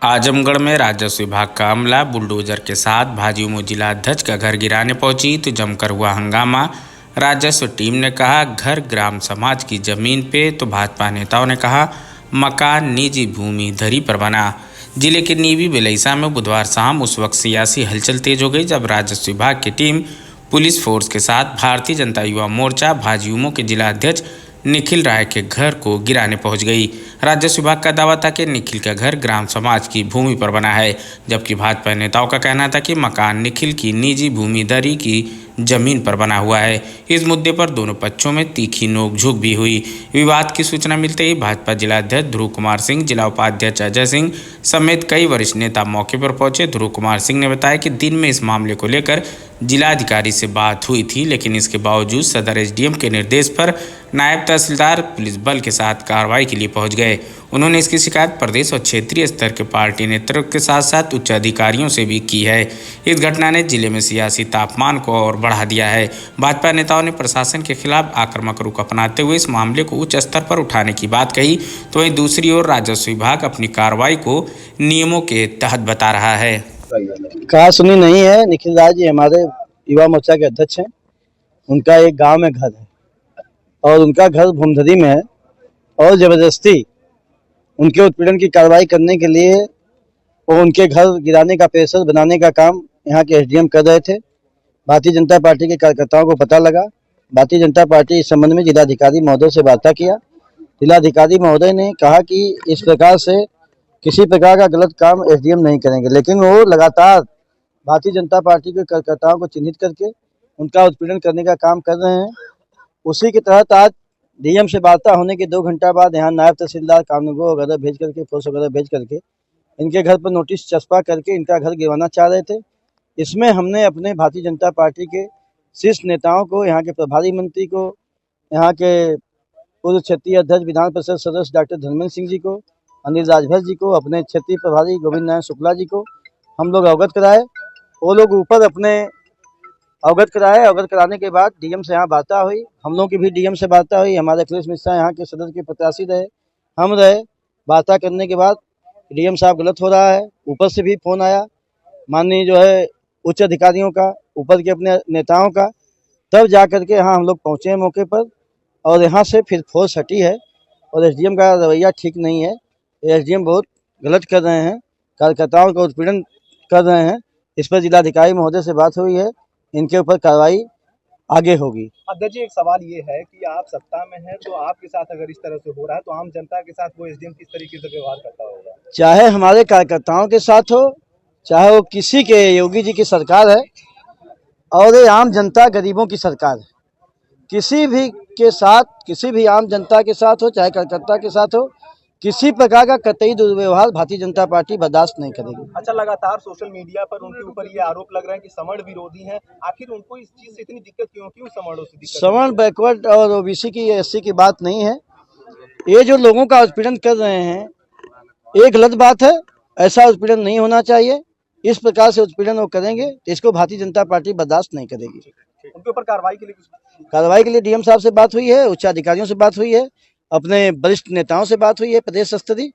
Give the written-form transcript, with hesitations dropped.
आजमगढ़ में राजस्व विभाग का अमला बुलडोजर के साथ भाजयुमो जिला अध्यक्ष का घर गिराने पहुंची तो जमकर हुआ हंगामा। राजस्व टीम ने कहा घर ग्राम समाज की जमीन पे, तो भाजपा नेताओं ने कहा मकान निजी भूमि धरी पर बना। जिले के नीवी बिलैसा में बुधवार शाम उस वक्त सियासी हलचल तेज हो गई जब राजस्व विभाग की टीम पुलिस फोर्स के साथ भारतीय जनता युवा मोर्चा भाजयुमो के जिला अध्यक्ष निखिल राय के घर को गिराने पहुंच गई। राजस्व विभाग का दावा था कि निखिल का घर ग्राम समाज की भूमि पर बना है, जबकि भाजपा नेताओं का कहना था कि मकान निखिल की निजी भूमि धरी की जमीन पर बना हुआ है। इस मुद्दे पर दोनों पक्षों में तीखी नोकझोंक भी हुई। विवाद की सूचना मिलते ही भाजपा जिला अध्यक्ष ध्रुव कुमार सिंह, जिला उपाध्यक्ष अजय सिंह समेत कई वरिष्ठ नेता मौके पर पहुंचे। ध्रुव कुमार सिंह ने बताया कि दिन में इस मामले को लेकर जिलाधिकारी से बात हुई थी, लेकिन इसके बावजूद सदर एसडीएम के निर्देश पर नायब तहसीलदार पुलिस बल के साथ कार्रवाई के लिए पहुंच गए। उन्होंने इसकी शिकायत प्रदेश और क्षेत्रीय स्तर के पार्टी नेतृत्व के साथ साथ उच्च अधिकारियों से भी की है। इस घटना ने जिले में सियासी तापमान को और बढ़ा दिया है। भाजपा नेताओं ने प्रशासन के खिलाफ आक्रामक रुख अपनाते हुए इस मामले को उच्च स्तर पर उठाने की बात कही, तो वहीं दूसरी ओर राजस्व विभाग अपनी कार्रवाई को नियमों के तहत बता रहा है। कहा सुनी नहीं है। निखिल राय जी हमारे युवा मोर्चा के अध्यक्ष हैं। उनका एक गांव में घर है और उनका घर भूमधरी में है और जबरदस्ती उनके उत्पीड़न की कार्रवाई करने के लिए वो उनके घर गिराने का प्रेशर बनाने का काम यहाँ के एसडीएम कर रहे थे। भारतीय जनता पार्टी के कार्यकर्ताओं को पता लगा। भारतीय जनता पार्टी इस संबंध में जिलाधिकारी महोदय से वार्ता किया। जिलाधिकारी महोदय ने कहा कि इस प्रकार से किसी प्रकार का गलत काम एसडीएम नहीं करेंगे, लेकिन वो लगातार भारतीय जनता पार्टी के कार्यकर्ताओं को चिन्हित करके उनका उत्पीड़न करने का काम कर रहे हैं। उसी के तहत आज डीएम से वार्ता होने के 2 घंटा बाद यहाँ नायब तहसीलदार कानूनगो वगैरह भेज करके फोर्स वगैरह भेज करके इनके घर पर नोटिस चस्पा करके इनका घर गिरवाना चाह रहे थे। इसमें हमने अपने भारतीय जनता पार्टी के शीर्ष नेताओं को, यहाँ के प्रभारी मंत्री को, यहाँ के पूर्व क्षेत्रीय अध्यक्ष विधान परिषद सदस्य डॉक्टर धर्मेंद्र सिंह जी को, अनिल राजभर जी को, अपने क्षेत्रीय प्रभारी गोविंद नारायण शुक्ला जी को हम लोग अवगत कराए। वो लोग ऊपर अपने अवगत कराए। अवगत कराने के बाद डीएम से यहाँ वार्ता हुई। हम लोगों की भी डीएम से वार्ता हुई। हमारे अखिलेश मिश्रा यहाँ के सदस्य के प्रत्याशी रहे, हम रहे। वार्ता करने के बाद डीएम साहब गलत हो रहा है। ऊपर से भी फोन आया माननीय जो है उच्च अधिकारियों का, ऊपर के अपने नेताओं का। तब जा करके यहाँ हम लोग पहुँचे हैं मौके पर और यहाँ से फिर फोर्स हटी है। और एसडीएम का रवैया ठीक नहीं है। एसडीएम बहुत गलत कर रहे हैं, कार्यकर्ताओं का उत्पीड़न कर रहे हैं। इस पर जिलाधिकारी महोदय से बात हुई है, इनके ऊपर कार्रवाई आगे होगी। अध्यक्ष जी, एक सवाल ये है कि आप सत्ता में हैं, तो आपके साथ अगर इस तरह से हो रहा है तो आम जनता के साथ वो एसडीएम किस तरीके से व्यवहार करता होगा? चाहे हमारे कार्यकर्ताओं के साथ हो, चाहे वो किसी के, योगी जी की सरकार है और ये आम जनता गरीबों की सरकार है। किसी भी के साथ, किसी भी आम जनता के साथ हो, चाहे कार्यकर्ता के साथ हो, किसी प्रकार का कतई दुर्व्यवहार भारतीय जनता पार्टी बर्दाश्त नहीं करेगी। अच्छा, लगातार सोशल मीडिया पर उनके ऊपर ये आरोप लग रहा है कि सवर्ण विरोधी हैं। आखिर उनको इस चीज से इतनी दिक्कत क्यों सवर्णों से दिक्कत? सवर्ण, बैकवर्ड और ओबीसी की, एससी की बात नहीं है। ये जो लोगों का उत्पीड़न कर रहे हैं ये गलत बात है। ऐसा उत्पीड़न नहीं होना चाहिए। इस प्रकार से उत्पीड़न वो करेंगे तो इसको भारतीय जनता पार्टी बर्दाश्त नहीं करेगी। उनके ऊपर कार्रवाई के लिए डीएम साहब से बात हुई है, उच्च अधिकारियों से बात हुई है, अपने वरिष्ठ नेताओं से बात हुई है प्रदेश स्तरीय।